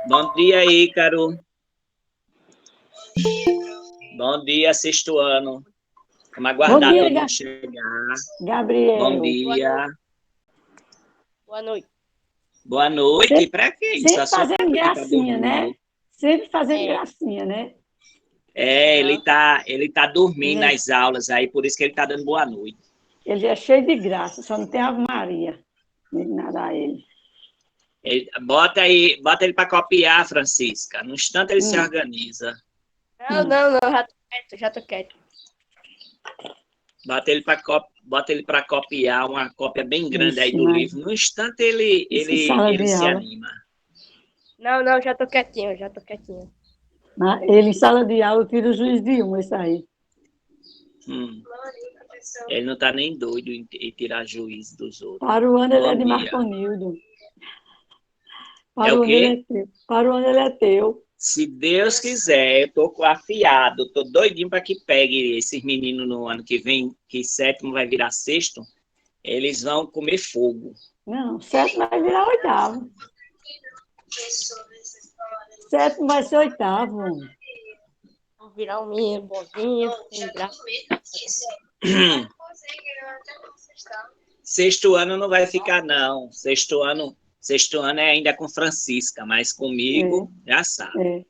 Bom dia, Ícaro. Bom dia, sexto ano. Vamos aguardar dia, todo mundo chegar. Gabriel. Bom dia. Boa noite. Boa noite. Para quem? Sempre Só fazendo que tá gracinha, né? dormindo. Sempre fazendo gracinha, né? Ele tá dormindo Ele- nas aulas aí, por isso que ele tá dando boa noite. Ele é cheio de graça, só não tem Ave Maria. Nem nada a ele. Bota ele para copiar, Francisca. No instante ele se organiza. Não, já tô quieto. Bota ele para copiar uma cópia bem grande aí Ixi, do mas- livro. No instante ele sala de se aula. anima. Não, já tô quietinho. Mas ele, em sala de aula, tira o juiz de um, esse aí. Ele não está nem doido em tirar juízo dos outros. Para o ano ele Bom é de dia. Marconildo. É o quê? Ano ele é teu. Para o ano ele é teu. Se Deus quiser, eu tô afiado, tô doidinho para que pegue esses meninos no ano que vem, que sétimo vai virar sexto, eles vão comer fogo. Não, sétimo vai virar oitavo. Sétimo vai ser oitavo. Vou virar um menino bonzinho, sem graça. Sexto ano não vai ficar, não. Sexto ano é ainda com Francisca, mas comigo, já sabe. É.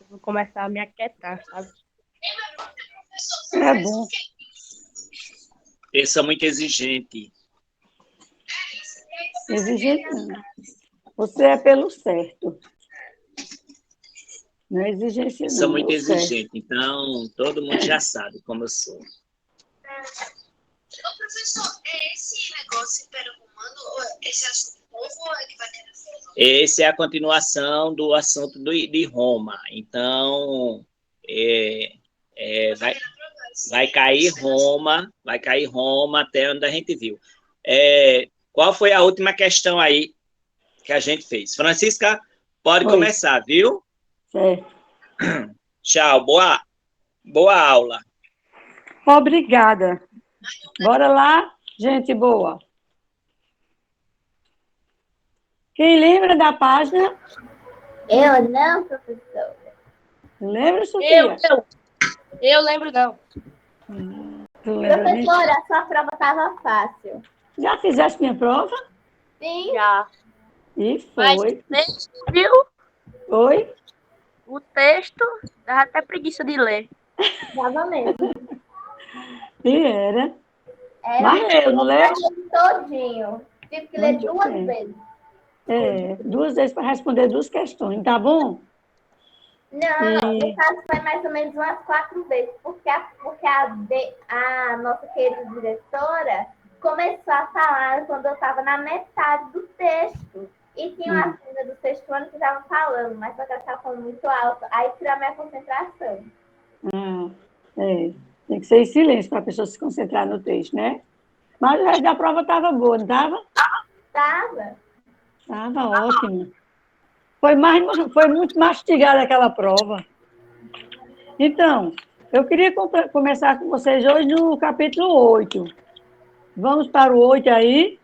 Eu vou começar a me aquietar, sabe? É bom. Eles são muito exigentes. Exigente não. Você é pelo certo. Não é exigência, Eles não. são muito é o certo. exigentes, então todo mundo já sabe como eu sou. Ô, professor, é esse negócio império-romano, esse assunto novo ou é que vai ter na prova? Essa é a continuação do assunto de Roma. Então, vai cair Roma até onde a gente viu. Qual foi a última questão aí que a gente fez? Francisca, pode começar, viu? Certo. Tchau, boa aula. Obrigada. Bora lá, gente boa. Quem lembra da página? Eu não, professor. Lembra, Sofia? Eu lembro não. Tu lembra mesmo? Professora, a sua prova estava fácil. Já fizeste minha prova? Sim. Já. E Mas foi. o texto, viu? Foi? O texto, dava até preguiça de ler. Dava mesmo. E era. Era Mas leu, não leu? todinho. Tive que ler Muito duas bem. vezes. Duas vezes para responder duas questões, tá bom? Não, no caso foi mais ou menos umas 4 vezes, porque a nossa querida diretora começou a falar quando eu estava na metade do texto. E tinha uma cena do sexto ano que estava falando, mas só que ela estava falando muito alto, aí tirou a minha concentração. Tem que ser em silêncio para a pessoa se concentrar no texto, né? Mas o resto da prova estava boa, não estava? Tava. Estava ótimo. Foi muito mastigada aquela prova. Então, eu queria começar com vocês hoje no capítulo 8. Vamos para o 8 aí.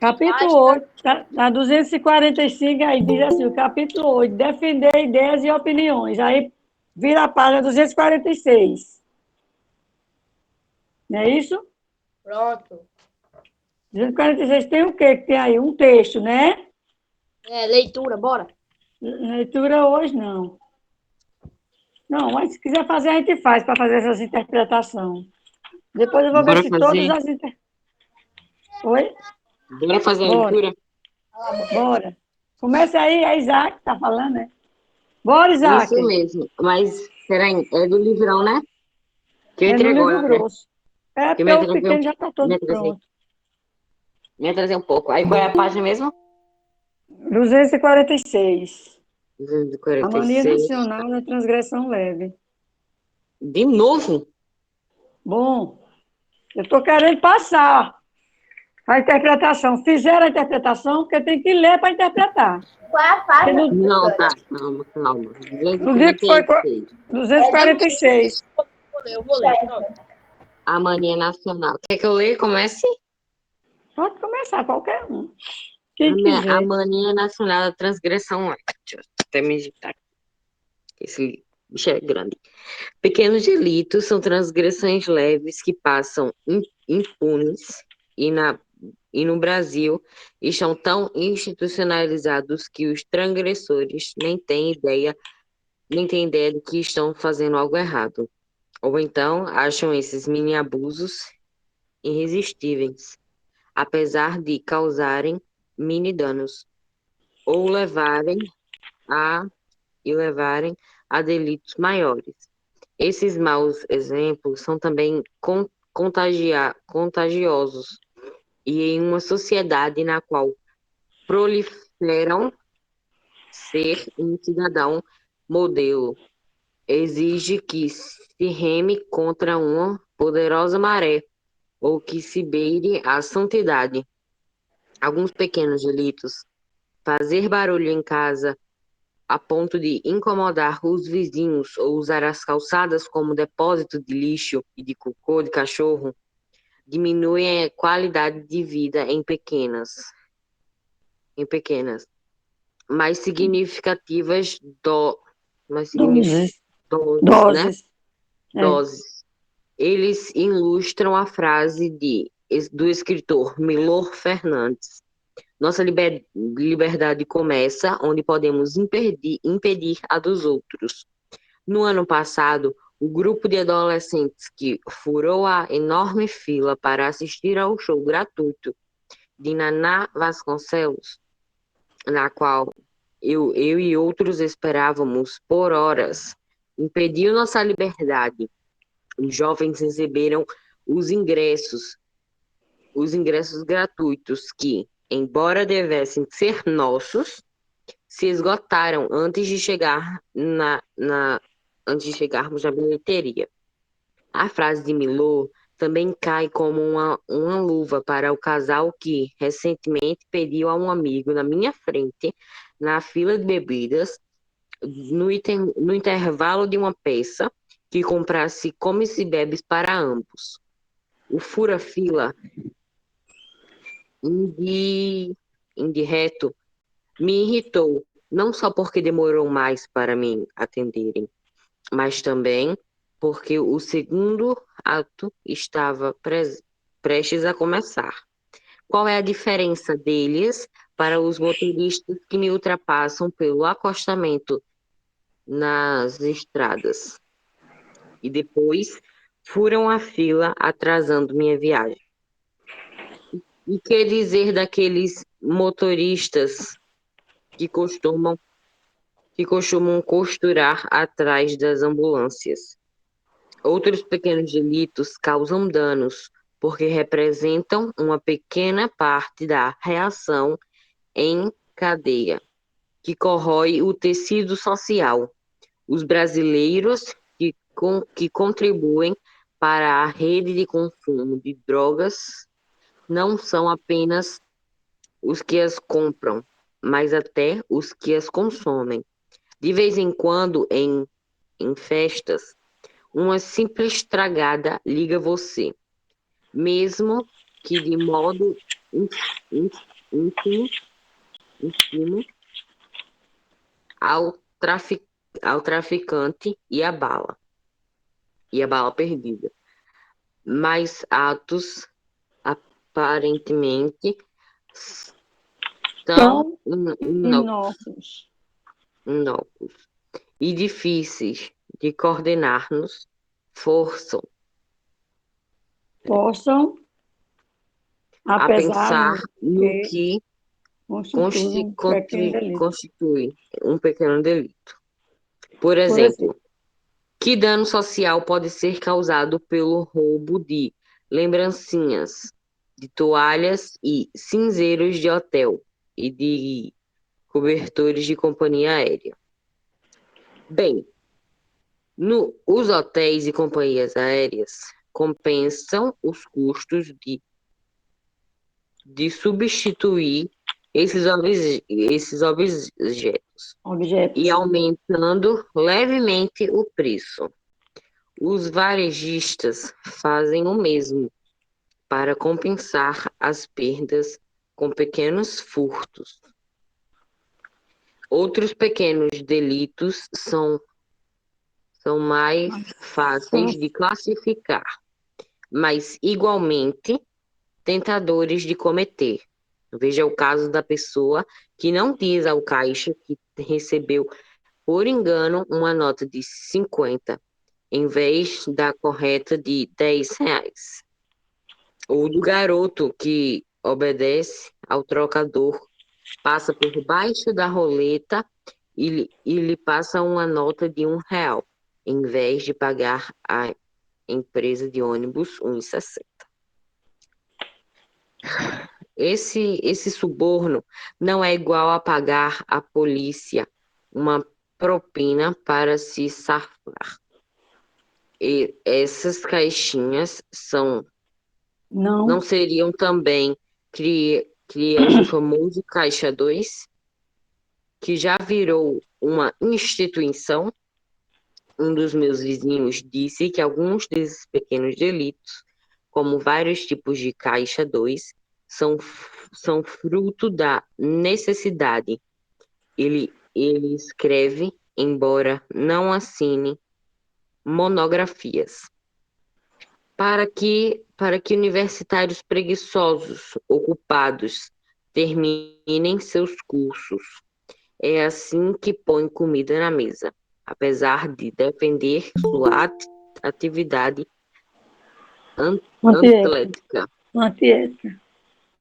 Capítulo 8, na 245, aí diz assim, o capítulo 8, defender ideias e opiniões. Aí vira a página 246. Não é isso? Pronto. 246 tem o quê que tem aí? Um texto, né? Leitura, bora. Leitura hoje, não. Não, mas se quiser fazer, a gente faz para fazer essas interpretações. Depois eu vou ver se todas as Oi? Bora fazer a leitura? Bora. Começa aí, é Isaac que tá falando, né? Bora, Isaac. Isso mesmo. Mas, peraí, é do livrão, né? Que eu entrei no livro agora, né? grosso. Porque o pequeno já está todo pronto. Me atrasei um pouco. Aí qual é a página mesmo? 246. 246. A mania nacional da transgressão leve. De novo? Bom, eu estou querendo passar a interpretação. Fizeram a interpretação, porque tem que ler para interpretar. Qual é a página? Não, tá. Calma. No dia que foi 246. Eu vou ler. Pronto. A mania nacional. Quer que eu leia? Comece? Pode começar, qualquer um. A, Quem a quiser. mania nacional da transgressão é. Deixa eu até me digitar aqui. Esse bicho é grande. Pequenos delitos são transgressões leves que passam impunes e no Brasil estão tão institucionalizados que os transgressores nem têm ideia de que estão fazendo algo errado. Ou então acham esses mini abusos irresistíveis, apesar de causarem mini danos ou a levarem a delitos maiores. Esses maus exemplos são também contagiosos e em uma sociedade na qual proliferam ser um cidadão modelo, exige que se reme contra uma poderosa maré ou que se beire a santidade. Alguns pequenos delitos, fazer barulho em casa a ponto de incomodar os vizinhos ou usar as calçadas como depósito de lixo e de cocô de cachorro, diminuem a qualidade de vida em pequenas, mais significativas Doses. doses, né? Doses. É. Doses. Eles ilustram a frase do escritor Milor Fernandes. Nossa liberdade começa onde podemos impedir a dos outros. No ano passado, o grupo de adolescentes que furou a enorme fila para assistir ao show gratuito de Naná Vasconcelos, na qual eu e outros esperávamos por horas, impediu nossa liberdade. Os jovens receberam os ingressos gratuitos que, embora devessem ser nossos, se esgotaram antes de chegarmos na bilheteria. A frase de Milô também cai como uma luva para o casal que recentemente pediu a um amigo na minha frente, na fila de bebidas, no intervalo de uma peça, que comprasse comes e bebes para ambos. O fura-fila indireto me irritou, não só porque demorou mais para me atenderem, mas também porque o segundo ato estava prestes a começar. Qual é a diferença deles para os motoristas que me ultrapassam pelo acostamento nas estradas e depois furam a fila atrasando minha viagem? E que dizer daqueles motoristas que costumam costurar atrás das ambulâncias? Outros pequenos delitos causam danos, porque representam uma pequena parte da reação em cadeia, que corrói o tecido social. Os brasileiros que contribuem para a rede de consumo de drogas não são apenas os que as compram, mas até os que as consomem. De vez em quando, em festas, uma simples tragada liga você, mesmo que de modo íntimo, ao traficante e a bala perdida. Mas atos aparentemente tão Inóculos. inóculos e difíceis de coordenar-nos Possam, a apesar pensar no que que constitui um pequeno delito. constitui um pequeno delito. Por Por exemplo, exemplo, que dano social pode ser causado pelo roubo de lembrancinhas, de toalhas e cinzeiros de hotel e de cobertores de companhia aérea? Bem, os hotéis e companhias aéreas compensam os custos de substituir esses objetos e objetos. aumentando levemente o preço. Os varejistas fazem o mesmo, para compensar as perdas com pequenos furtos. Outros pequenos delitos são mais fáceis de classificar, mas igualmente tentadores de cometer. Veja o caso da pessoa que não diz ao caixa que recebeu, por engano, uma nota de 50, em vez da correta de R$ 10. Ou do garoto que obedece ao trocador, passa por baixo da roleta e lhe passa uma nota de R$ 1, em vez de pagar a empresa de ônibus R$ 1,60. Esse suborno não é igual a pagar à polícia uma propina para se safar. E essas caixinhas não seriam também cliente o famoso Caixa 2, que já virou uma instituição. Um dos meus vizinhos disse que alguns desses pequenos delitos, como vários tipos de Caixa 2, são fruto da necessidade. Ele escreve, embora não assine, monografias. Para que universitários preguiçosos, ocupados, terminem seus cursos. É assim que põe comida na mesa, apesar de defender sua atividade antiética,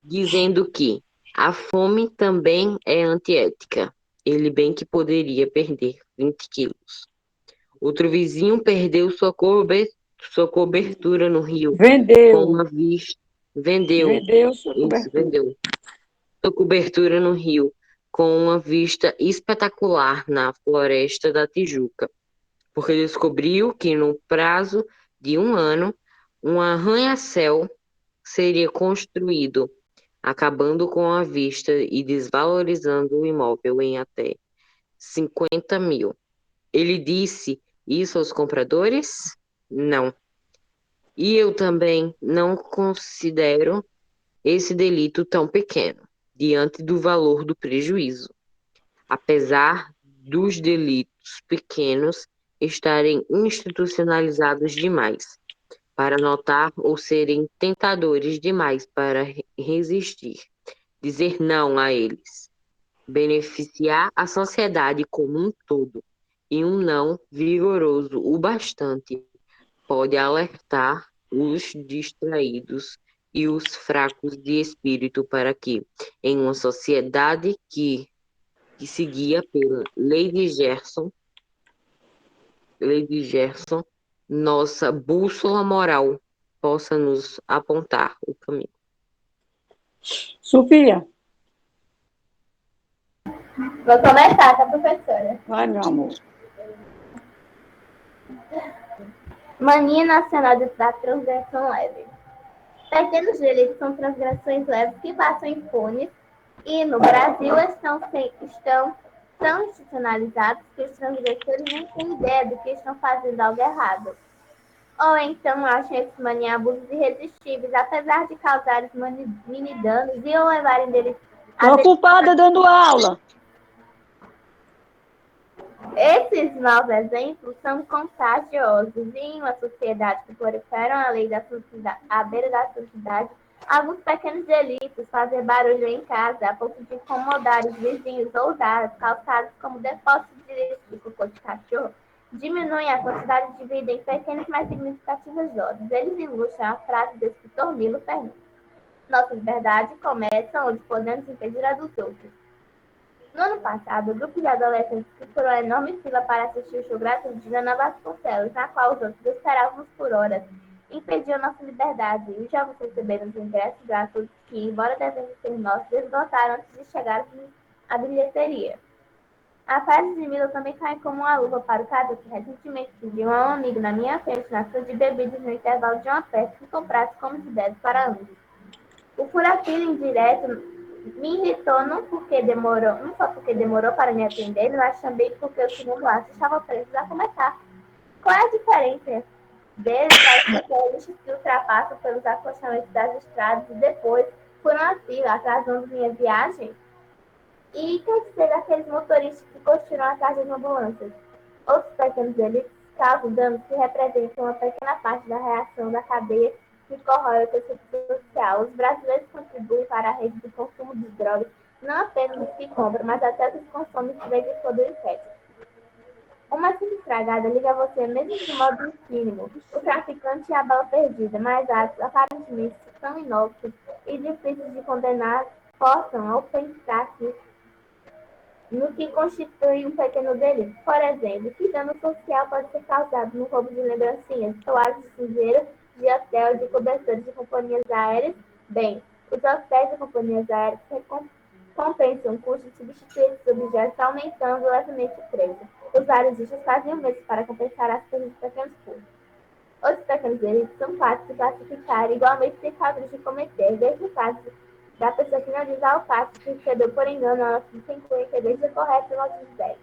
dizendo que a fome também é antiética. Ele bem que poderia perder 20 quilos. Outro vizinho perdeu sua cobertura no rio. Vendeu. Com uma vista. Vendeu sua Isso, cobertura. vendeu. Sua cobertura no rio, com uma vista espetacular na Floresta da Tijuca, porque descobriu que no prazo de 1 ano, um arranha-céu seria construído, acabando com a vista e desvalorizando o imóvel em até 50 mil. Ele disse isso aos compradores? Não. E eu também não considero esse delito tão pequeno, diante do valor do prejuízo. Apesar dos delitos pequenos estarem institucionalizados demais para notar ou serem tentadores demais para resistir, dizer não a eles, beneficiar a sociedade como um todo, e um não vigoroso o bastante pode alertar os distraídos e os fracos de espírito para que, em uma sociedade que se guia pela lei de Gerson, nossa bússola moral possa nos apontar o caminho. Sofia, Vou começar com a professora. vai, meu amor. Mania Nacional da Transgressão Leve. Pequenos delitos são transgressões leves que passam impunes e, no Brasil, estão tão institucionalizados que os transgressores nem têm ideia de que estão fazendo algo errado. Ou então acham esses mania-abusos irresistíveis, apesar de causarem mini-danos e ou levarem deles Estou ocupada dando aula. Esses maus exemplos são contagiosos e, em uma sociedade que proliferam a lei à beira da sociedade, alguns pequenos delitos, fazer barulho em casa a ponto de incomodar os vizinhos ou dar calçados como depósito de lixo de cocô de cachorro, diminuem a quantidade de vida em pequenas, mas significativas doses. Eles ilustram a frase do escritor Milo Fernandes: nossa liberdade começa onde podemos impedir a dos outros. No ano passado, o grupo de adolescentes procurou a enorme fila para assistir o show gratuito de Ana Vasconcelos, na qual os outros esperávamos por horas, impediu nossa liberdade. Os jovens receberam os ingressos gratuitos que, embora devem ser nossos, esgotaram antes de chegar à bilheteria. A frase de Milo também cai como uma luva para o caso que recentemente pediu a um amigo na minha frente na fila de bebidas no intervalo de uma festa que comprasse como de 10 para ambos. O fura-fila indireto me irritou não só porque demorou para me atender, mas também porque o segundo ato estava prestes a começar. Qual é a diferença deles vai ser lixos que ultrapassam pelos acostamentos das estradas e depois por uma fila, atrasando minha viagem. E quer dizer daqueles motoristas que continuam atrás das ambulâncias. Outros pequenos delitos causam danos que representam uma pequena parte da reação da cadeia que corrói o tecido social. Os brasileiros contribuem para a rede de consumo de drogas, não apenas os que compram, mas até os que consomem e vendem todo o efeito. Uma cinta estragada liga você mesmo de modo infínimo. O traficante e a bala perdida, mais atos aparentemente tão inócuos e difíceis de condenar, forçam ao pensar no que constitui um pequeno delito. Por exemplo, que dano social pode ser causado no roubo de lembrancinhas, toalhas de cinzeiro, de hotel, de cobertores de companhias aéreas? Bem, os hotéis de companhias aéreas compensam o custo de substituir esses objetos, aumentando levemente o preço. Os varejistas fazem o mesmo para compensar as perdas de pequenos custos. Outros pequenos delitos são fáceis de classificar e igualmente tentadores de cometer, desde o caso da pessoa que não diz ao fato que recebeu por engano a nota de 50 desde a correta nota de 10.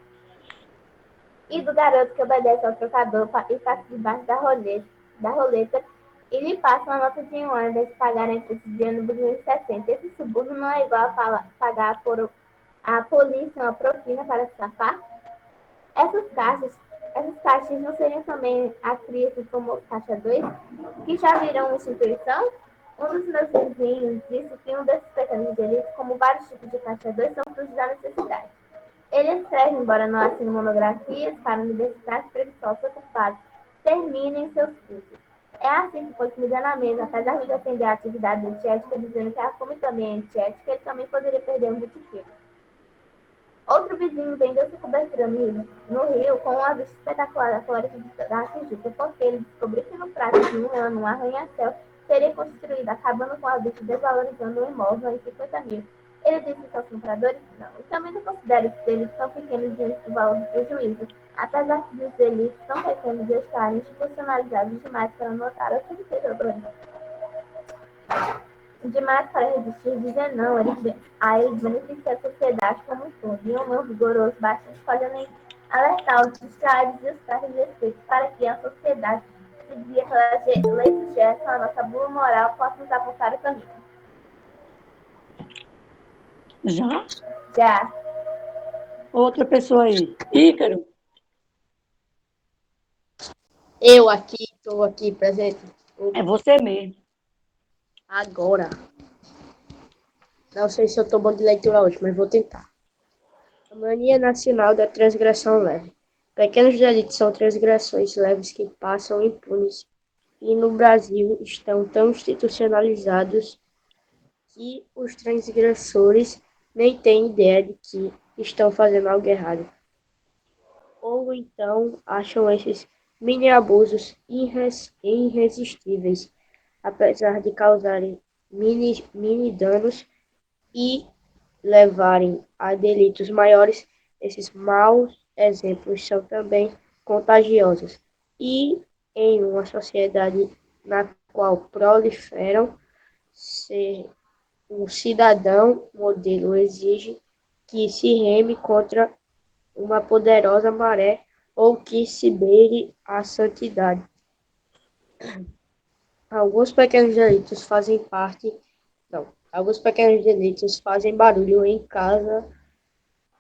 E do garoto que obedece ao trocador e passa debaixo da roleta e lhe passa uma nota de um ano de pagar a imposto de ônibus em 60. Esse suborno não é igual a pagar por a polícia uma propina para safar? Essas caixas não seriam também a criança como caixa 2, que já viram instituição? Um dos meus vizinhos disse que um desses pequenos delitos, como vários tipos de caixa 2, são frutos da necessidade. Ele escreve, embora não assine monografias, para universidades preguiçosos ocupados terminem seus cursos. É assim que põe comida na mesa, apesar de defender a atividade antiética, dizendo que a fome também é antiética, ele também poderia perder um 20 quilos. Outro vizinho vendeu sua cobertura no rio com uma vista espetacular da floresta da Tijuca, porque ele descobriu que no prazo de um ano, um arranha-céu seria construído, acabando com a vista, desvalorizando o imóvel em 50 mil. Ele disse que aos compradores, não. E também não considera esses delitos tão pequenos diante do valor do prejuízo, apesar dos delitos tão pequenos de estarem institucionalizados demais para notar o que ele fez demais para resistir, dizer não, a eles beneficia a sociedade como um todo, e um não vigoroso bastante pode alertar os distraídos e os carros de respeito para que a sociedade, se guia pelas leis de gesto, a nossa boa moral possa nos apontar o caminho. Já? Já. Outra pessoa aí. Ícaro. Eu aqui, estou aqui presente. É você mesmo. Agora. Não sei se eu estou bom de leitura hoje, mas vou tentar. A mania nacional da transgressão leve. Pequenos delitos são transgressões leves que passam impunes e no Brasil estão tão institucionalizados que os transgressores nem têm ideia de que estão fazendo algo errado. Ou então acham esses mini abusos irresistíveis, apesar de causarem mini danos e levarem a delitos maiores. Esses maus exemplos são também contagiosos. E em uma sociedade na qual proliferam ser um cidadão modelo exige que se reme contra uma poderosa maré ou que se beire a santidade. Alguns pequenos delitos fazem barulho em casa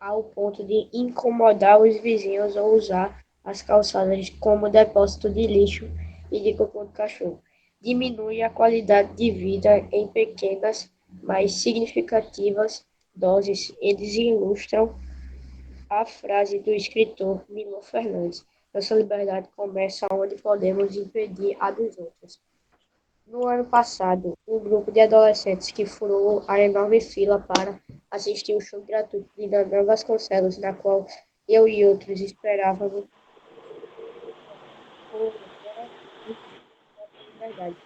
ao ponto de incomodar os vizinhos ou usar as calçadas como depósito de lixo e de cocô do cachorro. Diminui a qualidade de vida em pequenas, mas significativas doses. Eles ilustram a frase do escritor Milor Fernandes: nossa liberdade começa onde podemos impedir a dos outros. No ano passado, um grupo de adolescentes que furou a enorme fila para assistir o show gratuito de Daniel Vasconcelos, na qual eu e outros esperávamos liberdade.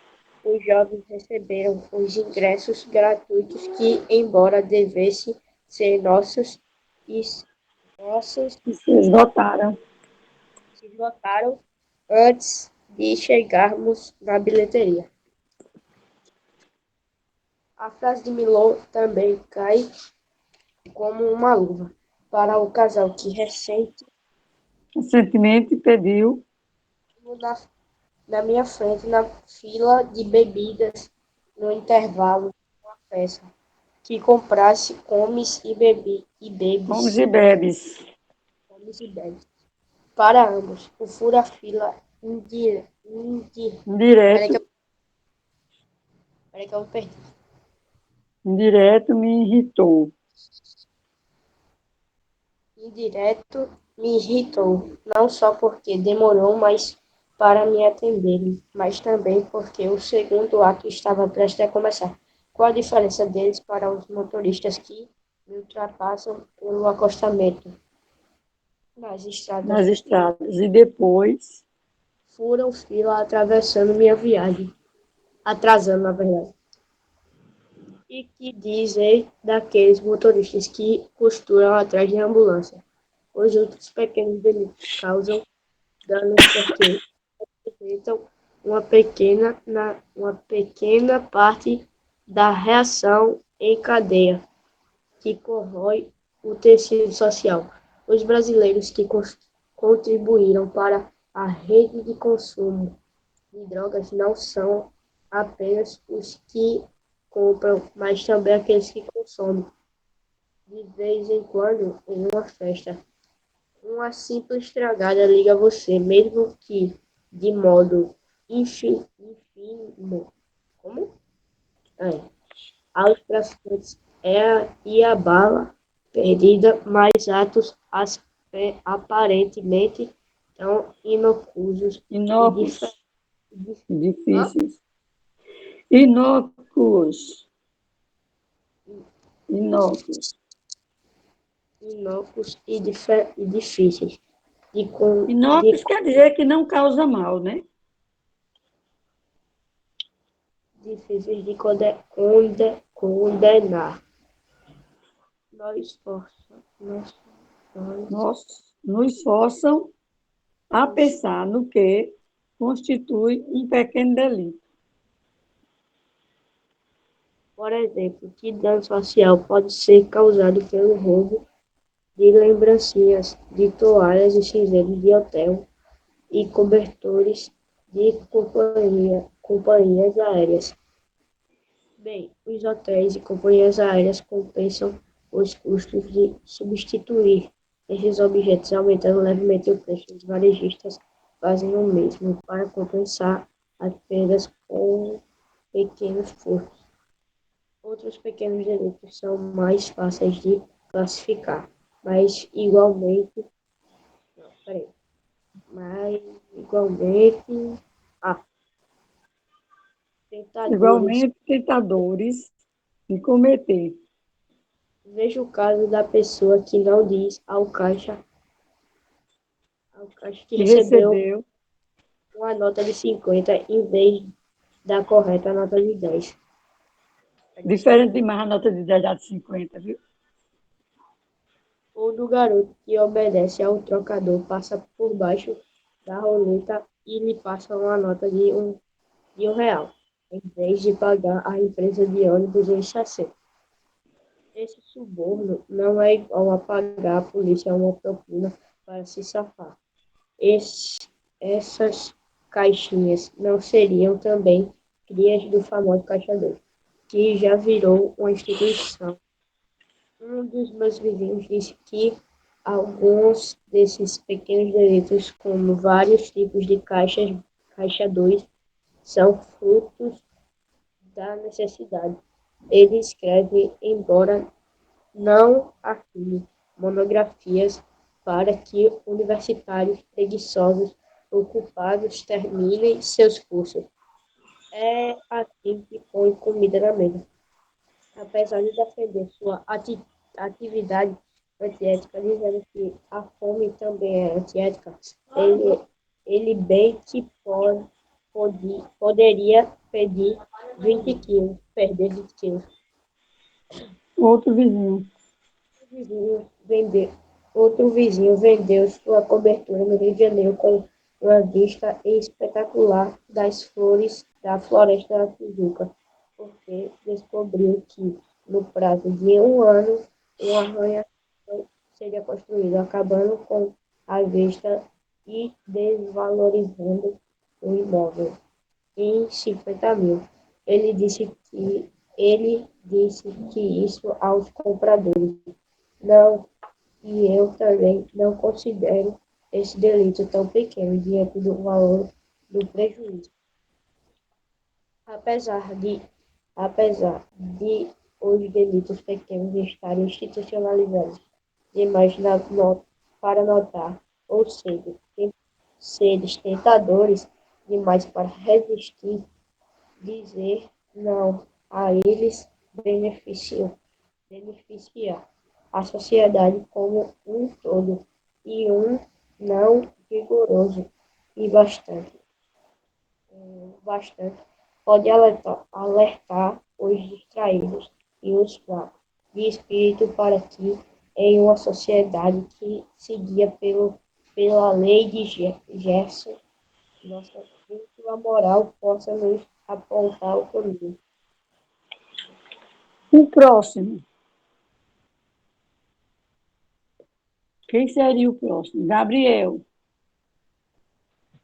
Os jovens receberam os ingressos gratuitos que, embora devessem ser nossos, Se esgotaram. se esgotaram antes de chegarmos na bilheteria. A frase de Milor também cai como uma luva para o casal que Recentemente pediu. na minha frente, na fila de bebidas, no intervalo de uma festa, que comprasse comes e Comes bebes, e bebes. comes e bebes. Para ambos, o fura-fila peraí Indireto, peraí que eu me perdi. indireto me irritou. Indireto me irritou, não só porque demorou mais para me atender, mas também porque o segundo ato estava prestes a começar. Qual a diferença deles para os motoristas que me ultrapassam pelo acostamento nas Nas estradas? estradas. E depois, Furam fila atravessando minha viagem, atrasando, na verdade. E que dizem daqueles motoristas que costuram atrás de ambulância. Os outros pequenos delitos causam danos porque representam uma pequena parte da reação em cadeia que corrói o tecido social. Os brasileiros que contribuíram para a rede de consumo de drogas não são apenas os que compram, mas também aqueles que consomem. De vez em quando, em uma festa, uma simples tragada liga você, mesmo que de modo ínfimo, como? É, aos traficantes e a bala perdida, mas atos aparentemente tão inoculados e inóculos, hã? difíceis. Inóculos, inóculos. Inóculos e difíceis de Inóculos quer dizer que não causa mal, né? difíceis de condenar. Nós Nós nos forçam a pensar no que constitui um pequeno delito. por exemplo, que dano social pode ser causado pelo roubo de lembrancinhas de toalhas e cinzeiros de hotel e cobertores de companhias aéreas. Bem, os hotéis e companhias aéreas compensam os custos de substituir esses objetos, aumentando levemente o preço. Os varejistas fazem o mesmo para compensar as perdas com pequenos furtos. Outros pequenos delitos são mais fáceis de classificar, mas igualmente, não, peraí, mas igualmente, ah, tentadores. Igualmente, tentadores de cometer. Veja o caso da pessoa que não diz ao caixa que Que recebeu recebeu, uma nota de 50 em vez da correta nota de 10. diferente demais a nota de 10 da de 50, viu? Ou do garoto que obedece ao trocador, passa por baixo da roleta e lhe passa uma nota de um real, em vez de pagar a empresa de ônibus em 60. Esse suborno não é igual a pagar a polícia uma propina para se safar. Essas caixinhas não seriam também crias do famoso Caixa 2, que já virou uma instituição. Um dos meus vizinhos disse que alguns desses pequenos delitos, como vários tipos de Caixa 2, são frutos da necessidade. Ele escreve, embora não afirme, monografias para que universitários preguiçosos ocupados terminem seus cursos. É assim que põe comida na mesa. Apesar de defender sua atividade antiética, dizendo que a fome também é antiética, ele bem que poderia pedir 20 quilos, perder 20 quilos. Outro vizinho. vizinho vende- Outro vizinho vendeu sua cobertura no Rio de Janeiro com uma vista espetacular das flores da Floresta da Tijuca, porque descobriu que, no prazo de um ano, um arranha-céu seria construído, acabando com a vista e desvalorizando o imóvel em 50 mil. Ele disse que isso aos compradores. Não, e eu também não considero esse delito tão pequeno diante do valor do prejuízo. Apesar de, apesar de os delitos pequenos estarem institucionalizados demais para notar, ou seja, seres tentadores demais para resistir, dizer não a eles beneficia a sociedade como um todo e um não rigoroso e bastante pode alertar os distraídos e os fracos de espírito para que, em uma sociedade que se guia pela lei de Gerson, nossa bússola moral possa nos apontar o caminho. O próximo. Quem seria o próximo? Gabriel.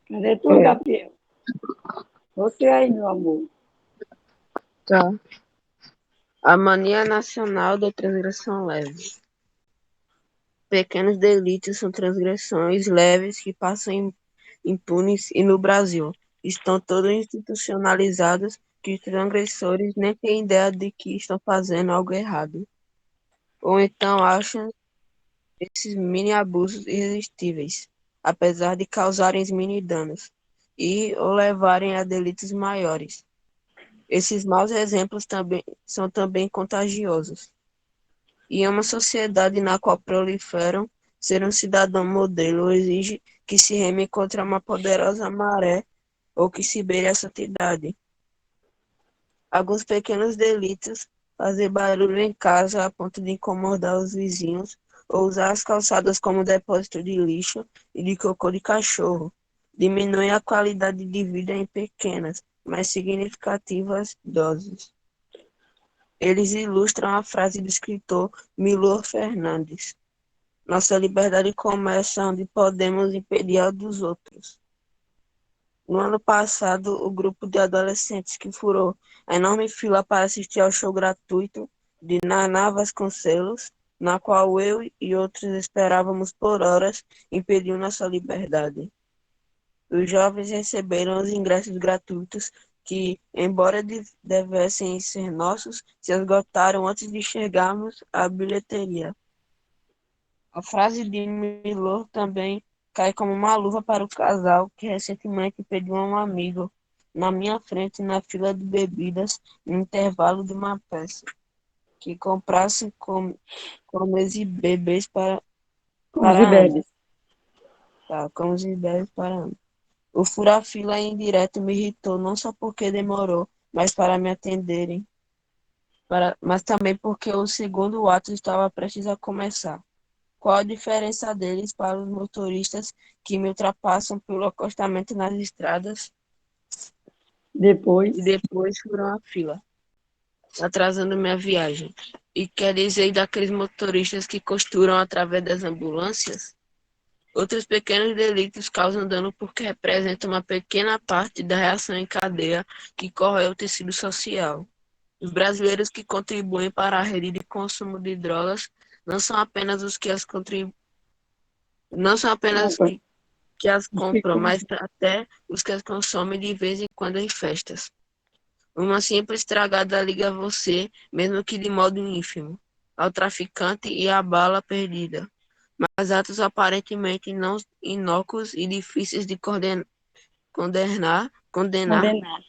Cadê tu, Gabriel? Você aí, meu amor. Tá. A mania nacional da transgressão leve. Pequenos delitos são transgressões leves que passam impunes e no Brasil estão todos institucionalizados que os transgressores nem têm ideia de que estão fazendo algo errado. Ou então acham esses mini abusos irresistíveis, apesar de causarem mini danos e ou levarem a delitos maiores. Esses maus exemplos são também contagiosos. E em uma sociedade na qual proliferam, ser um cidadão modelo exige que se reme contra uma poderosa maré ou que se beire a santidade. Alguns pequenos delitos, fazer barulho em casa a ponto de incomodar os vizinhos, ou usar as calçadas como depósito de lixo e de cocô de cachorro, diminuem a qualidade de vida em pequenas, mas significativas doses. Eles ilustram a frase do escritor Milor Fernandes: nossa liberdade começa onde podemos impedir a dos outros. No ano passado, o grupo de adolescentes que furou a enorme fila para assistir ao show gratuito de Naná Vasconcelos, na qual eu e outros esperávamos por horas, impediu nossa liberdade. Os jovens receberam os ingressos gratuitos que, embora devessem ser nossos, se esgotaram antes de chegarmos à bilheteria. A frase de Milor também cai como uma luva para o casal que recentemente pediu a um amigo, na minha frente, na fila de bebidas, no intervalo de uma peça, que comprasse comes e bebês para ambos. Tá, comes e bebês para ambos. O fura-fila indireto me irritou, não só porque demorou, mas para me atenderem, mas também porque o segundo ato estava prestes a começar. Qual a diferença deles para os motoristas que me ultrapassam pelo acostamento nas estradas e depois furam a fila, atrasando minha viagem? E quer dizer daqueles motoristas que costuram através das ambulâncias? Outros pequenos delitos causam dano porque representam uma pequena parte da reação em cadeia que corrói o tecido social. Os brasileiros que contribuem para a rede de consumo de drogas não são apenas os que que as compram, mas até os que as consomem de vez em quando em festas. Uma simples tragada liga você, mesmo que de modo ínfimo, ao traficante e à bala perdida. Mas atos aparentemente não inócuos e difíceis de condenar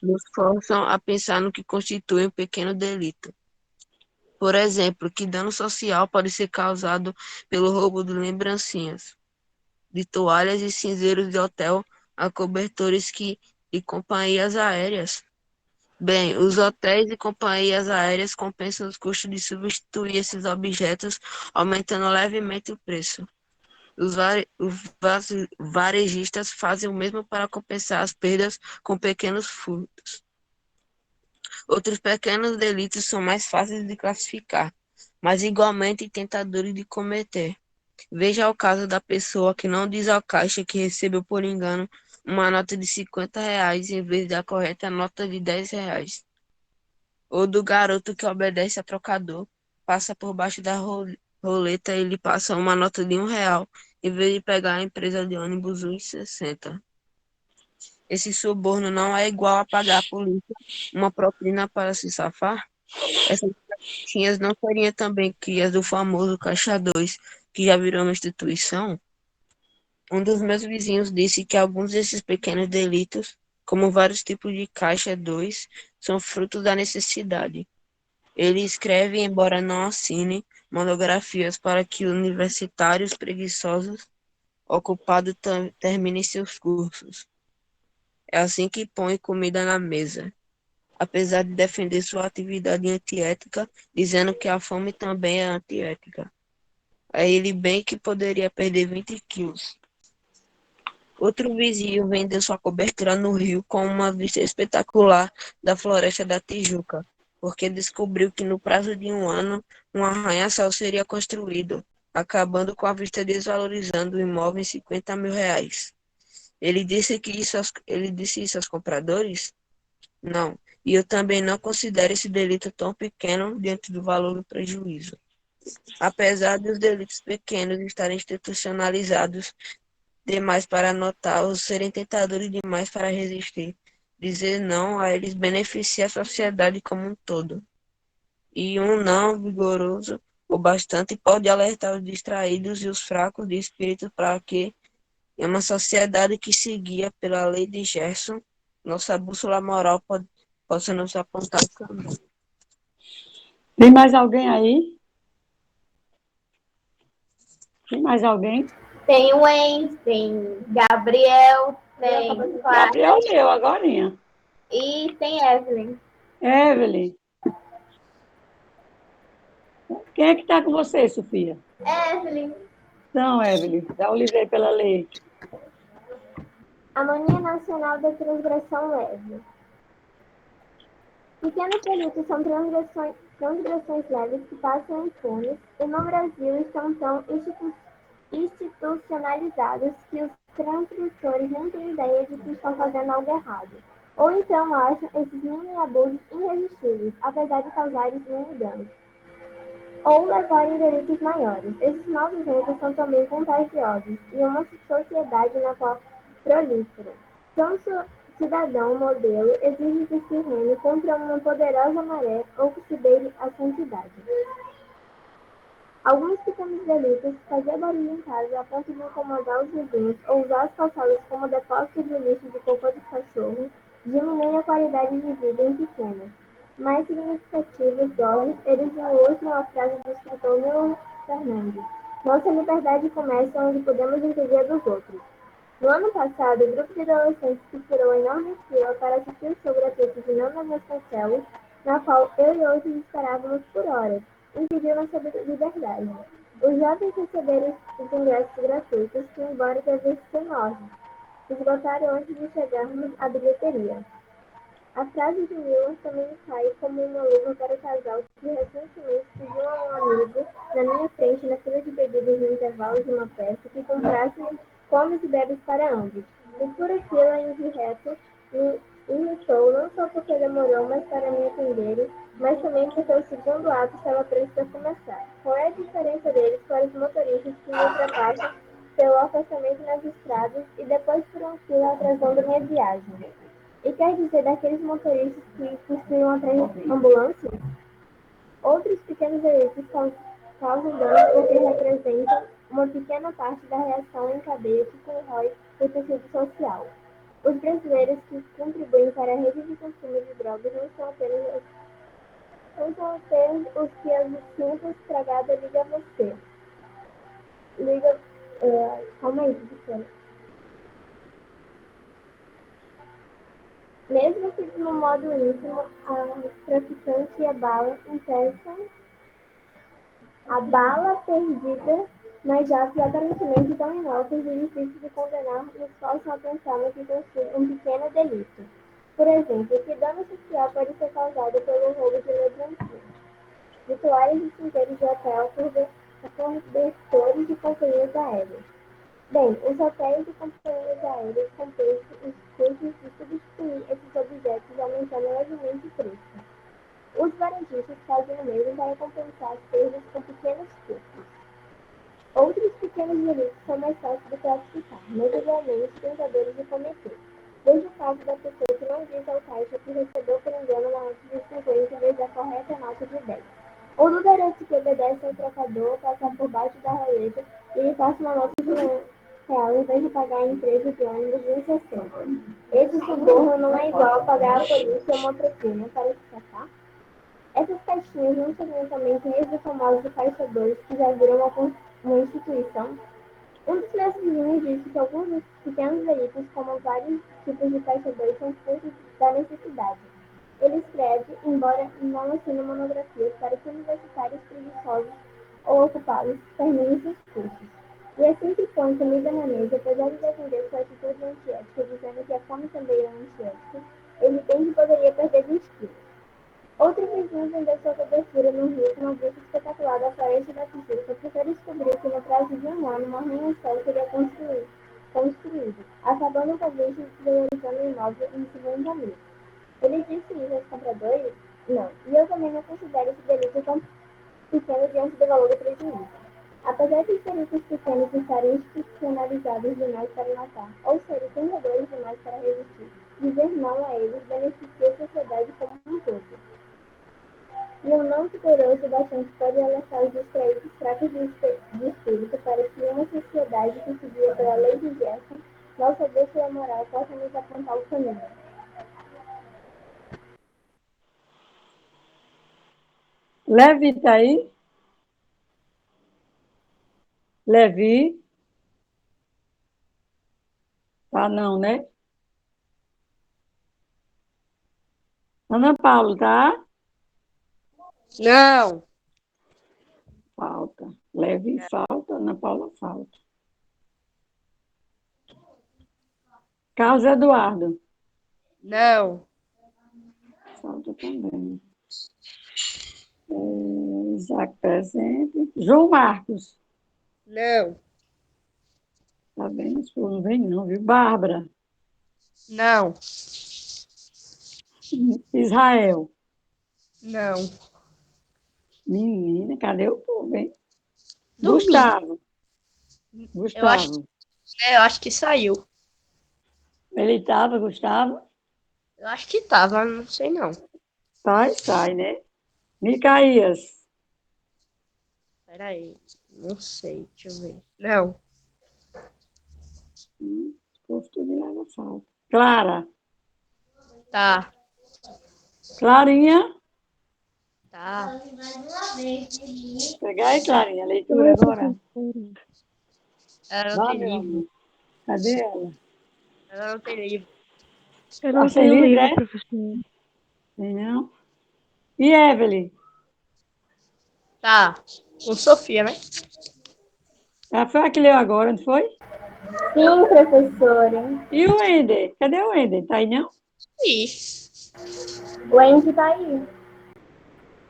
nos forçam a pensar no que constitui um pequeno delito. Por exemplo, que dano social pode ser causado pelo roubo de lembrancinhas, de toalhas e cinzeiros de hotel a cobertores e companhias aéreas. Bem, os hotéis e companhias aéreas compensam os custos de substituir esses objetos, aumentando levemente o preço. Os varejistas fazem o mesmo para compensar as perdas com pequenos furtos. Outros pequenos delitos são mais fáceis de classificar, mas igualmente tentadores de cometer. Veja o caso da pessoa que não diz ao caixa que recebeu por engano uma nota de R$ 50 em vez da correta nota de R$ 10. Ou do garoto que obedece a trocador, passa por baixo da roleta e ele passa uma nota de R$ 1 em vez de pegar a empresa de ônibus 1,60. Esse suborno não é igual a pagar a polícia uma propina para se safar? Essas caixinhas não seriam também crias do famoso Caixa 2, que já virou uma instituição? Um dos meus vizinhos disse que alguns desses pequenos delitos, como vários tipos de Caixa 2, são fruto da necessidade. Ele escreve, embora não assine, monografias para que universitários preguiçosos ocupados terminem seus cursos. É assim que põe comida na mesa. Apesar de defender sua atividade antiética, dizendo que a fome também é antiética. É ele bem que poderia perder 20 quilos. Outro vizinho vendeu sua cobertura no rio com uma vista espetacular da Floresta da Tijuca, porque descobriu que no prazo de 1 ano um arranha-céu seria construído, acabando com a vista desvalorizando o imóvel em R$ 50.000. Ele disse isso aos compradores? Não. E eu também não considero esse delito tão pequeno diante do valor do prejuízo. Apesar dos delitos pequenos estarem institucionalizados demais para notar ou serem tentadores demais para resistir, dizer não a eles beneficia a sociedade como um todo. E um não vigoroso o bastante pode alertar os distraídos e os fracos de espírito para que, em uma sociedade que se guia pela lei de Gerson, nossa bússola moral possa nos apontar o caminho. Tem mais alguém aí? Tem mais alguém? Tem o Enzo, tem Gabriel, tem Gabriel leu agorinha. e tem Evelyn. Evelyn. Quem é que está com você, Sofia? Evelyn. Não, Evelyn, dá o livro aí para ela ler. A mania nacional da transgressão leve. Pequenos delitos são transgressões leves que passam impunes e no Brasil estão tão institucionalizados que os transgressores nem têm ideia de que estão fazendo algo errado. Ou então acham esses mini abusos irresistíveis, apesar de causarem mini danos. Ou levarem delitos maiores. Esses novos ventos são também contagiosos e uma sociedade na qual proliferam. Então, cidadão modelo exige que se reme contra uma poderosa maré ou que se beire a santidade. Alguns pequenos delitos, fazer barulho em casa a ponto de incomodar os vizinhos ou usar as calçadas como depósito de lixo de cocô de cachorro, diminuem a qualidade de vida em pequenos. Mais significativos doses, eles ilustram a frase do escritor Milton Fernandes. Nossa liberdade começa onde podemos impedir dos outros. No ano passado, o grupo de adolescentes que furou a enorme fila para assistir o show gratuito de Nana Vasconcelos, na qual eu e outros esperávamos por horas, impediu nossa liberdade. Os jovens receberam os ingressos gratuitos, que embora devessem ser nossos, esgotaram antes de chegarmos à bilheteria. A frase de Milan também cai como uma luva para o casal que recentemente pediu a um amigo, na minha frente, na fila de bebidas no intervalo de uma peça, que comprasse comes e bebes para ambos. E por aquilo a indireta me irritou não só porque demorou mais para me atender, mas também porque o segundo ato estava prestes a começar. Qual é a diferença deles para os motoristas que me ultrapassam pelo afastamento nas estradas e depois por uma fila atrasando minha viagem? E quer dizer daqueles motoristas que construíam atrás de ambulâncias? Outros pequenos delitos causam danos porque representam uma pequena parte da reação em cadeia que corrói o tecido social. Os brasileiros que contribuem para a rede de consumo de drogas não são apenas os que as cintas estragada liga a você. Calma aí, professora. Mesmo que de um modo íntimo, a traficante e a bala intensam a bala perdida, mas já que aparentemente tão inócuos e difíceis de condenar, nos forçam a pensar no que constitui um pequeno delito. Por exemplo, que dano social pode ser causado pelo roubo de mercadoria? De toalhas e cinteiros de hotel por cobertores de companhias aéreas. Bem, os hotéis e companhias aéreas compensam os custos de substituir esses objetos, aumentando levemente o preço. Os varejistas fazem o mesmo para compensar as perdas com pequenos custos. Outros pequenos delitos são mais fáceis de classificar, mas igualmente tentadores de cometer. Desde o caso da pessoa que não diz ao caixa que recebeu por engano uma nota de 50 em vez da correta nota de 10. Ou do garoto que obedece ao trocador passar por baixo da roleta e lhe passa uma nota de R$ 1 em vez de pagar a empresa de ônibus de 60. Esse suborno não é igual a pagar a polícia uma propina para se safar? Essas caixinhas não seriam também desde os famosos caixadores que já viram uma instituição? Um dos meus vizinhos disse que alguns dos pequenos delitos, como vários tipos de caixadores, são frutos da necessidade. Ele escreve, embora não assine monografias, para que universitários preguiçosos ou ocupados terminem seus cursos. E assim que põe comida na mesa, apesar de defender sua atitude antiética, dizendo que a fome também é antiética, ele bem que poderia perder 20 quilos. Outro vizinho vendeu sua cobertura no rio com uma vista espetacular da floresta da Tijuca, porque descobriu que no prazo de um ano um arranha-céu seria construído, acabando com a vista e desvalorizando o imóvel em 50 mil. Ele disse isso aos compradores? Não. E eu também não considero esse delito tão pequeno diante do valor do prejuízo. Apesar de os delitos pequenos estarem institucionalizados demais para matar, ou serem tentadores demais para resistir, dizer não a eles beneficia a sociedade como um todo. E um não vigoroso bastante pode alertar os distraídos fracos de espírito para que uma sociedade que se guia pela lei de Gerson, nossa bússola moral, possa nos apontar o caminho. Levi tá aí? Levi? Tá não, né? Ana Paula, tá? Não. Falta. Levi falta, Ana Paula falta. Carlos Eduardo. Não. Falta também. Isaac presente. João Marcos. Não. Tá vendo? Esse povo não vem não, viu? Bárbara. Não. Israel. Não. Menina, cadê o povo, hein? Dormi. Gustavo. Eu acho, Gustavo. eu acho que saiu. Ele estava, Gustavo? Eu acho que tava, não sei não. Sai, né? Micaías. Peraí. Não sei, deixa eu ver. Não. O povo tudo leva falta. Clara. Tá. Clarinha. Tá. Pegar aí, Clarinha, a leitura agora. Ela não Vá, tem meu livro. amor. Cadê ela? Ela não tem livro. Eu Tá não sem tenho livro, livro, é? professor. Tem não? E Evelyn? Tá. Com Sofia, né? Ela foi a que leu agora, não foi? Sim, professora. E o Wender? Cadê o Wender? Tá aí, não? Ih. O Andy tá aí.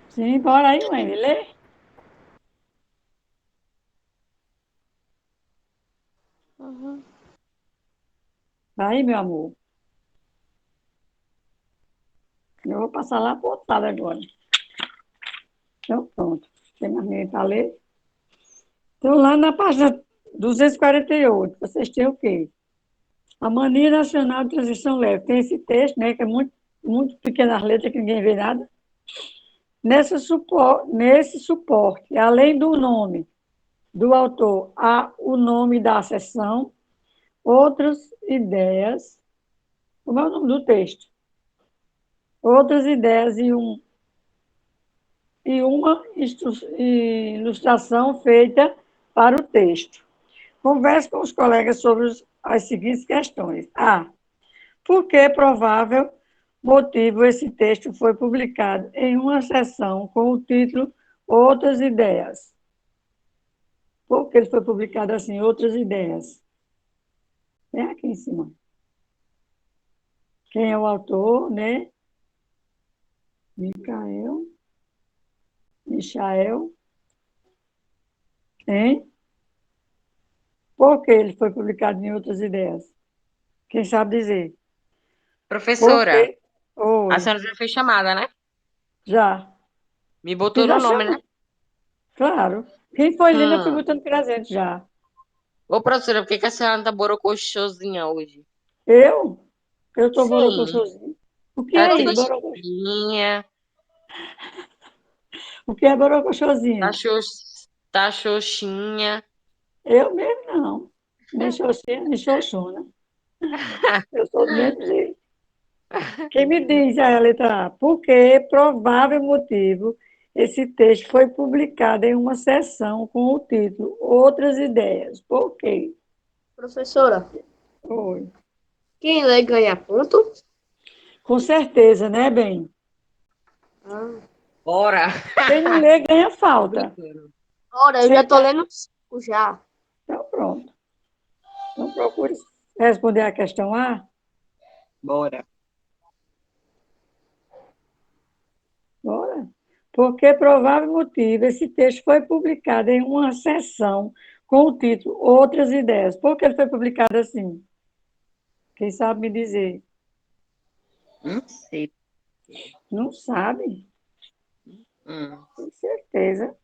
Sim, bora aí, Wender. Lê. Uhum. Vai aí, meu amor. Eu vou passar lá para o outro lado agora. Então, pronto. Tem mais ninguém para ler? Então, lá na página 248, vocês têm o quê? A Mania Nacional de Transição Leve. Tem esse texto, né, que é muito, muito pequenas letras, que ninguém vê nada. Nesse suporte, além do nome do autor, há o nome da seção, outras ideias. Como é o nome do texto? Outras ideias e uma ilustração feita para o texto. Converse com os colegas sobre as seguintes questões. A. Por que provável motivo esse texto foi publicado em uma seção com o título Outras Ideias? Por que ele foi publicado assim, Outras Ideias? É aqui em cima. Quem é o autor, né? Michael. Hein? Por que ele foi publicado em Outras Ideias? Quem sabe dizer? Por Professora, quê? a Oi, senhora já fez chamada, né? já. Me botou Fiz no a nome, né? chama, claro. Quem foi lendo, eu fui Hum. botando presente já. Ô, professora, por que que a senhora tá borocochosinha hoje? Eu? Eu estou Sim, borocochosinho. O que tá é isso, borocochosinho? tristinha, O que é borocochosinho? tá xoxinha. Eu mesmo não. Nem xoxinha, nem xoxona. Eu sou do mesmo jeito. Quem me diz a letra A? Por que provável motivo esse texto foi publicado em uma seção com o título Outras Ideias? Por quê? Professora, Oi. quem lê ganha ponto? Com certeza, né, bem? Ah, Bora! Quem não lê ganha Tô falta. brincando. ora, eu já tô Aceita? lendo 5 já. Então, pronto. Então, procure responder a questão A. Bora. Bora. Por que provável motivo esse texto foi publicado em uma seção com o título Outras Ideias? Por que ele foi publicado assim? Quem sabe me dizer? Não sei. Não sabe? Hum. Com certeza.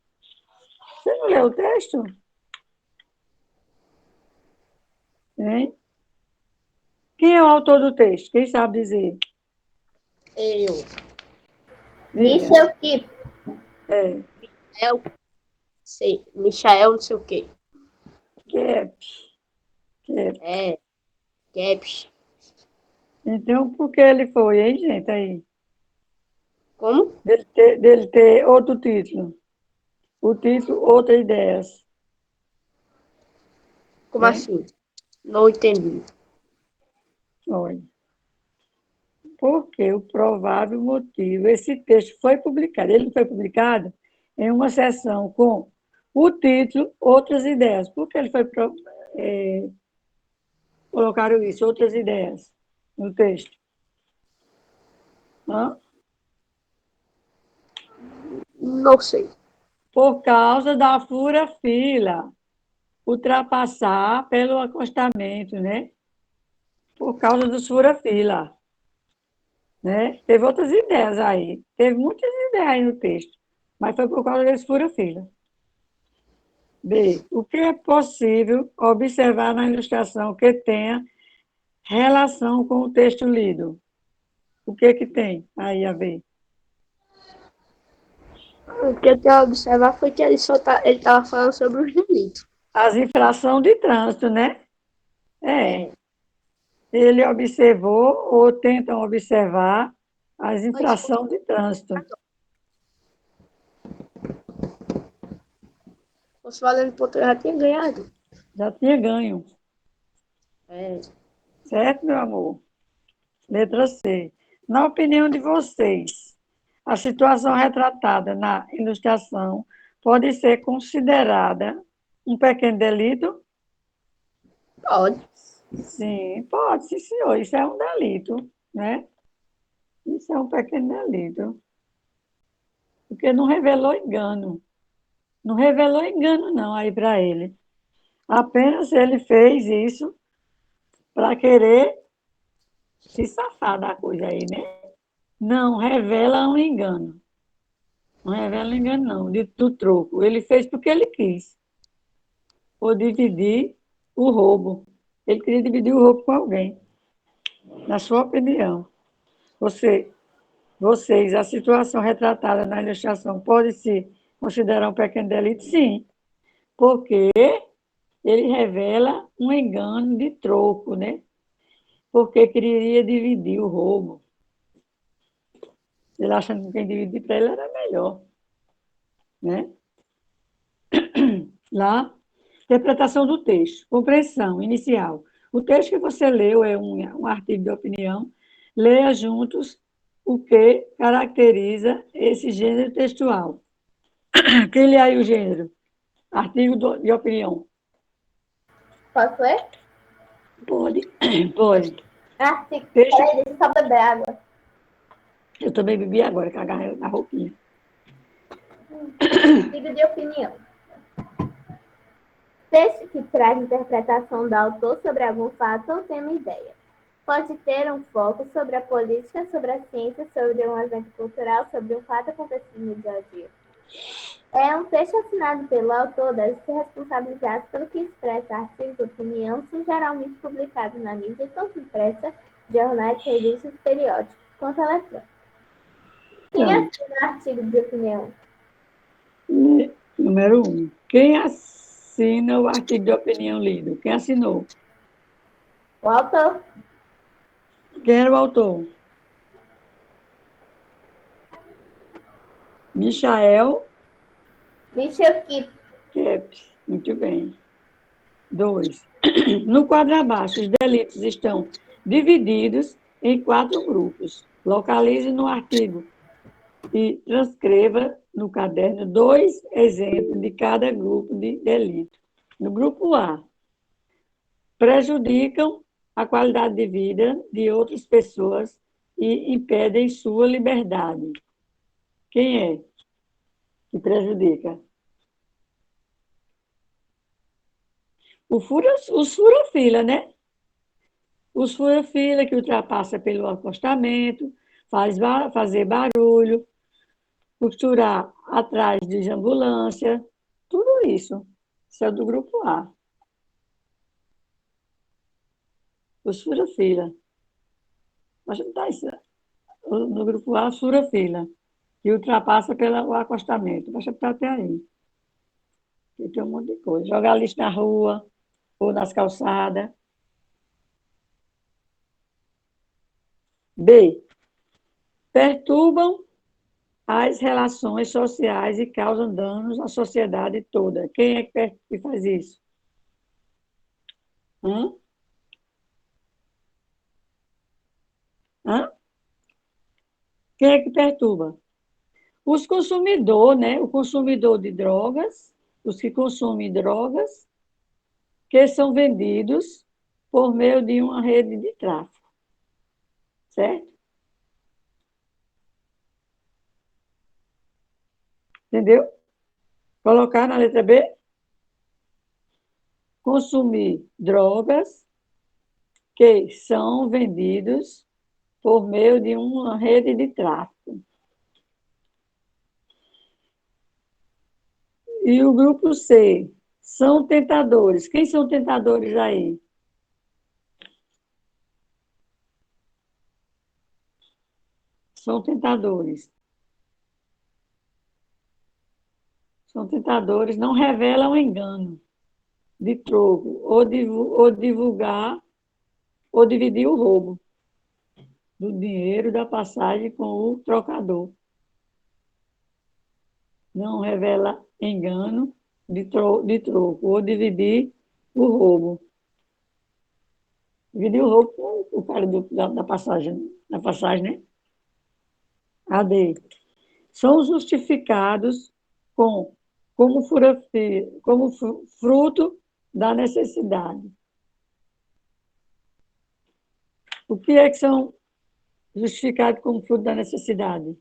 Você não leu o texto? Hein? Quem é o autor do texto? Quem sabe dizer? Eu. Diga. Michel Keep. É. Eu sei. Michael, não sei o quê. Kep. Kep. É. Caps. Então, por que ele foi, hein, gente? Aí. Como? Dele ter outro título. O título, Outras Ideias. Como Né? assim? Não entendi. Olha. Porque o provável motivo, esse texto foi publicado, ele foi publicado em uma seção com o título Outras Ideias. Por que ele foi colocaram isso, outras ideias, no texto? Hã? Não sei. Por causa da fura-fila, ultrapassar pelo acostamento, né? Por causa dos fura-fila, né? Teve outras ideias aí, teve muitas ideias aí no texto, mas foi por causa desse fura-fila. B. O que é possível observar na ilustração que tenha relação com o texto lido? O que tem aí a ver? O que eu tenho a observar foi que ele tava falando sobre os delitos. As infrações de trânsito, né? É. É. Ele observou ou tentam observar as infrações de trânsito. Se fosse valendo ponto, eu já tinha ganhado. Já tinha ganho, É. certo, meu amor? Letra C. Na opinião de vocês, a situação retratada na ilustração pode ser considerada um pequeno delito? Pode. Sim, pode, sim, senhor. Isso é um delito, né? Isso é um pequeno delito. Porque não revelou engano. Não revelou engano, não, aí para ele. Apenas ele fez isso para querer se safar da coisa aí, né? Não revela um engano. Não revela um engano, não, do troco. Ele fez porque ele quis. Ou dividir o roubo. Ele queria dividir o roubo com alguém. Na sua opinião. Você, vocês, a situação retratada na ilustração pode se considerar um pequeno delito? Sim. Porque ele revela um engano de troco, né? Porque queria dividir o roubo. Ele achando que quem dividir para ele era melhor, né? Lá, interpretação do texto, compreensão inicial. O texto que você leu é um artigo de opinião. Leia juntos o que caracteriza esse gênero textual. Quem lê aí o gênero? Artigo de opinião. Posso ler? Pode, pode. Artigo. Texto, Peraí, deixa eu só beber água. eu também bebi agora, com a roupinha. Artigo de opinião. Texto que traz interpretação do autor sobre algum fato ou tema ideia. Pode ter um foco sobre a política, sobre a ciência, sobre um evento cultural, sobre um fato acontecido no dia a dia. É um texto assinado pelo autor, deve ser responsabilizado pelo que expressa artigos de opinião, são geralmente publicados na mídia, tanto impressa, jornais, revistas, periódicos, quanto eletrônicos. Quem assina artigo de opinião? Número 1. Quem assina o artigo de opinião lido? Quem assinou? O autor. Quem era o autor? Michael Michel Kip. Kepes. Muito bem. 2. No quadro abaixo, os delitos estão divididos em 4 grupos. Localize no artigo e transcreva no caderno 2 exemplos de cada grupo de delito. No grupo A, prejudicam a qualidade de vida de outras pessoas e impedem sua liberdade. Quem é que prejudica? Os fura-fila, né? Os fura-fila que ultrapassa pelo acostamento, fazer barulho, costurar atrás de ambulância, tudo isso. Isso é do grupo A. Os fura-fila. Mas não está isso. No grupo A, os fura-fila, que ultrapassa pelo acostamento. Basta estar até aí. E tem um monte de coisa. Jogar lixo na rua ou nas calçadas. B. Perturbam as relações sociais e causam danos à sociedade toda. Quem é que faz isso? Hã? Hã? Quem é que perturba? Os consumidores, né? O consumidor de drogas, os que consomem drogas, que são vendidos por meio de uma rede de tráfico. Certo? Entendeu? Colocar na letra B? Consumir drogas que são vendidos por meio de uma rede de tráfico. E o grupo C, são tentadores. Quem são tentadores aí? São tentadores. São tentadores, não revelam engano de troco, ou divulgar, ou dividir o roubo do dinheiro da passagem com o trocador. Não revela engano de troco, ou dividir o roubo. Dividir o roubo com o cara da passagem, né? AD. São justificados como fruto da necessidade. O que é que são justificados como fruto da necessidade?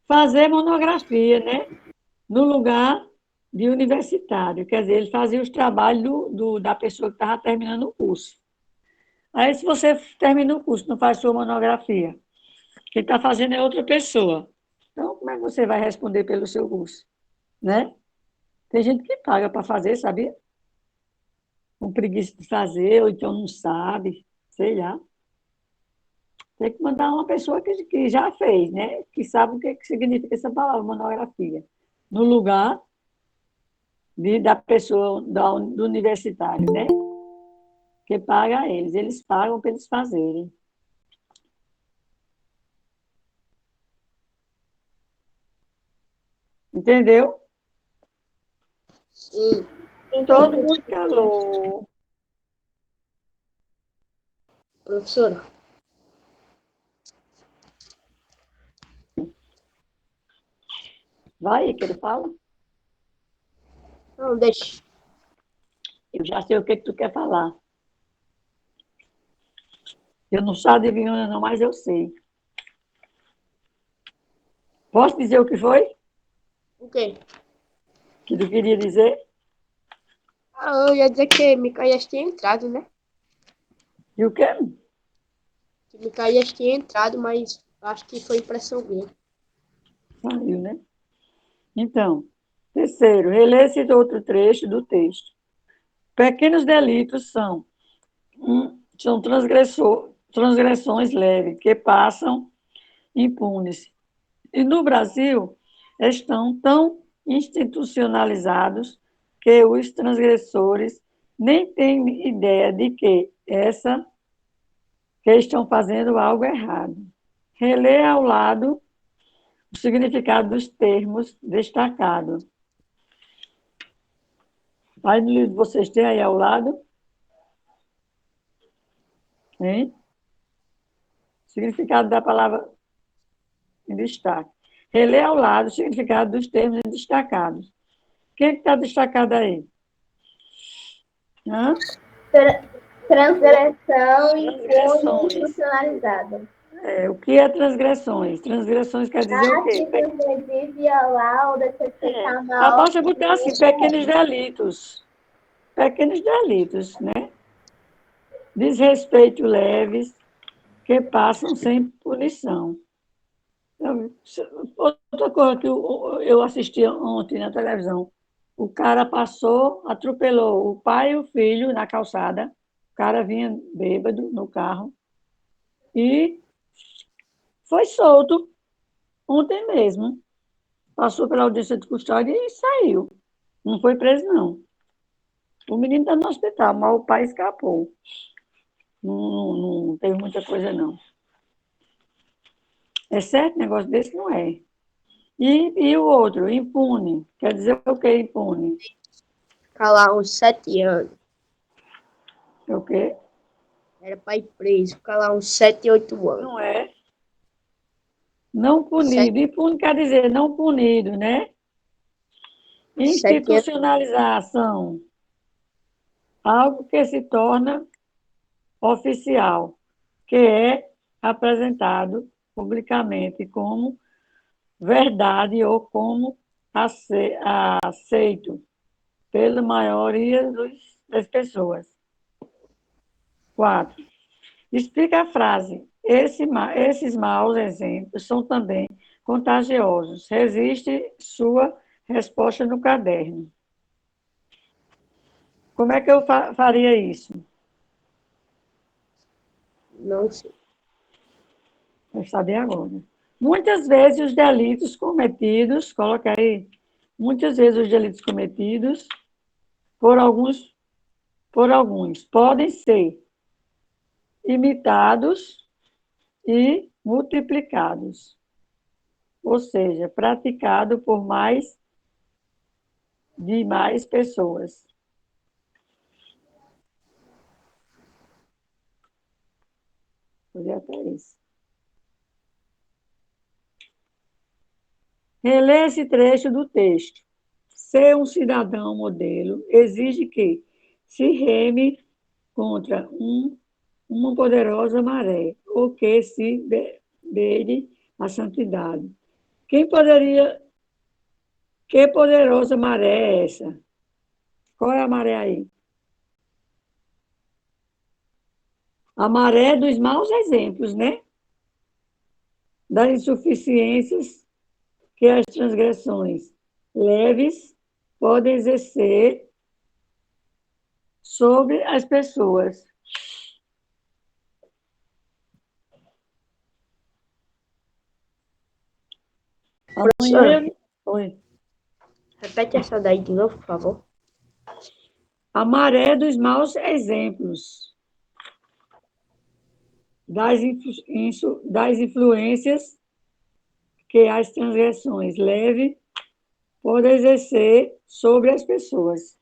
Fazer monografia, né? No lugar de universitário. Quer dizer, ele fazia os trabalhos da pessoa que estava terminando o curso. Aí, se você termina o curso, não faz sua monografia, quem está fazendo é outra pessoa. Então, como é que você vai responder pelo seu curso? Né? Tem gente que paga para fazer, sabia? Com preguiça de fazer, ou então não sabe, sei lá. Tem que mandar uma pessoa que já fez, né? Que sabe o que significa essa palavra, monografia. No lugar da pessoa, do universitário, né? Que paga eles pagam para eles fazerem. Entendeu? Sim. Todo mundo calou. Professora, Vai, que ele fala. não, deixa. Eu já sei o que tu quer falar. Eu não sou adivinhando, não, mas eu sei. Posso dizer o que foi? O quê? que tu queria dizer? Eu ia dizer que Micaías tinha entrado, né? E o quê? Que Micaías tinha entrado, mas acho que foi impressão minha. Saiu, né? Então, terceiro, relê esse outro trecho do texto. Pequenos delitos são transgressões leves que passam impunes. E no Brasil, estão tão institucionalizados que os transgressores nem têm ideia de que estão fazendo algo errado. Relê ao lado o significado dos termos destacados. Aí no livro vocês têm aí ao lado, hein? Significado da palavra em destaque. Relê ao lado o significado dos termos destacados. Quem está destacado aí? Hã? Transgressão Transgressões. institucionalizada. O que é transgressões? Transgressões quer dizer o quê? Agredir, violar ou desrespeitar uma Basta botar assim, pequenos delitos. Pequenos delitos, né? Desrespeito leves que passam sem punição. Outra coisa que eu assisti ontem na televisão, o cara passou, atropelou o pai e o filho na calçada, o cara vinha bêbado no carro e foi solto ontem mesmo. Passou pela audiência de custódia e saiu. Não foi preso, não. O menino está no hospital, mas o pai escapou. Não teve muita coisa, não. É certo negócio desse? Não é. E o outro, impune. Quer dizer o que impune? Ficar lá uns 7 anos. É o quê? Era para ir preso. Ficar lá uns 7, 8 anos. Não é. Não punido. Impune quer dizer não punido, né? 7 anos. Institucionalização. Algo que se torna oficial, que é apresentado publicamente como verdade ou como aceito pela maioria das pessoas. 4. Explica a frase. Esses maus exemplos são também contagiosos. Resiste sua resposta no caderno. Como é que eu faria isso? Não sei. Vou saber agora. Muitas vezes os delitos cometidos, coloca aí, muitas vezes os delitos cometidos por alguns podem ser imitados e multiplicados, ou seja, praticado por mais pessoas. Vou ver até isso. Relê esse trecho do texto. Ser um cidadão modelo exige que se reme contra uma poderosa maré, ou que se beire a santidade. Que poderosa maré é essa? Qual é a maré aí? A maré dos maus exemplos, né? Das insuficiências que as transgressões leves podem exercer sobre as pessoas. Amanhã. Oi. Repete essa daí de novo, por favor. A maré dos maus exemplos, das influências que as transgressões leves podem exercer sobre as pessoas.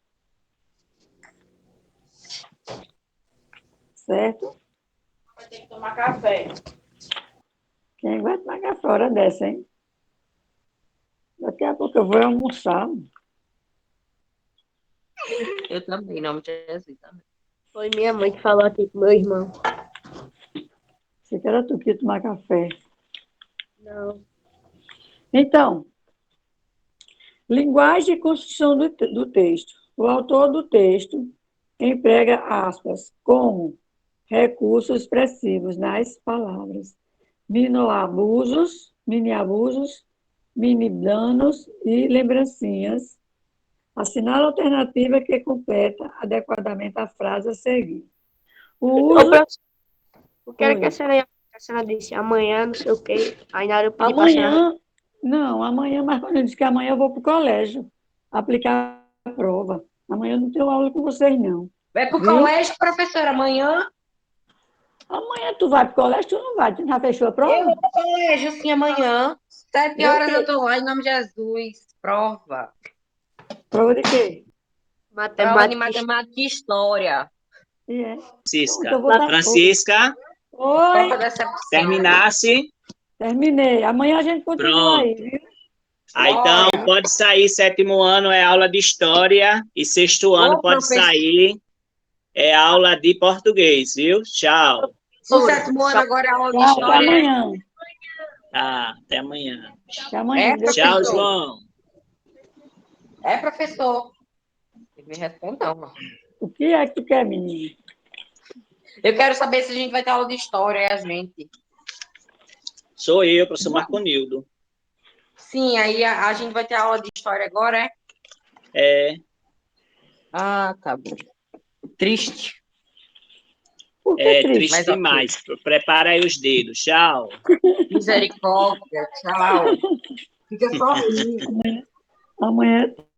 Certo? Vai ter que tomar café. Quem vai tomar café hora dessa, hein? Daqui a pouco eu vou almoçar. Eu também, em nome de Jesus também. Foi minha mãe que falou aqui com meu irmão. Você quer tu que ia tomar café. Não. Então, Linguagem e construção do texto. O autor do texto emprega aspas como recursos expressivos nas palavras. Mini-abusos, mini-danos e lembrancinhas. Assinala a alternativa que completa adequadamente a frase a seguir. O uso... Eu quero que a senhora disse amanhã, não sei o quê. Aí na hora eu pedi pra senhora... Amanhã, não, amanhã, mas quando eu disse que amanhã eu vou para o colégio aplicar a prova. Amanhã eu não tenho aula com vocês, não. Vai pro Viu? colégio, professora, amanhã? Amanhã tu vai para o colégio, tu não vai, tu já fechou a Eu prova? vou pro colégio, sim, amanhã. 7 Eu horas quê? eu tô lá, em nome de Jesus. Prova. Prova de quê? Prova de Matemática. matemática e história. E é. Francisca. Então, eu vou dar... Francisca, Prova Oi, decepção. terminasse. terminei. Amanhã a gente continua aí, Pronto. viu? Ah, então, Bora. pode sair 7º ano, é aula de história. E 6º ano Ô, pode professor. sair, é aula de português, viu? Tchau. O 7º ano agora é aula de Tchau, até história. amanhã. Tá, até amanhã. Até amanhã. Deus Tchau, quiser. João. É, professor. Ele me responde, não. O que é que tu quer, menino? Eu quero saber se a gente vai ter aula de história, a gente. Sou eu, professor Marconildo. Sim, aí a gente vai ter aula de história agora, é? É, Ah, tá bom. Triste. Por que é triste? triste Mas ok. demais. Prepara aí os dedos. Tchau. Misericórdia, tchau. Fica só rindo. Amanhã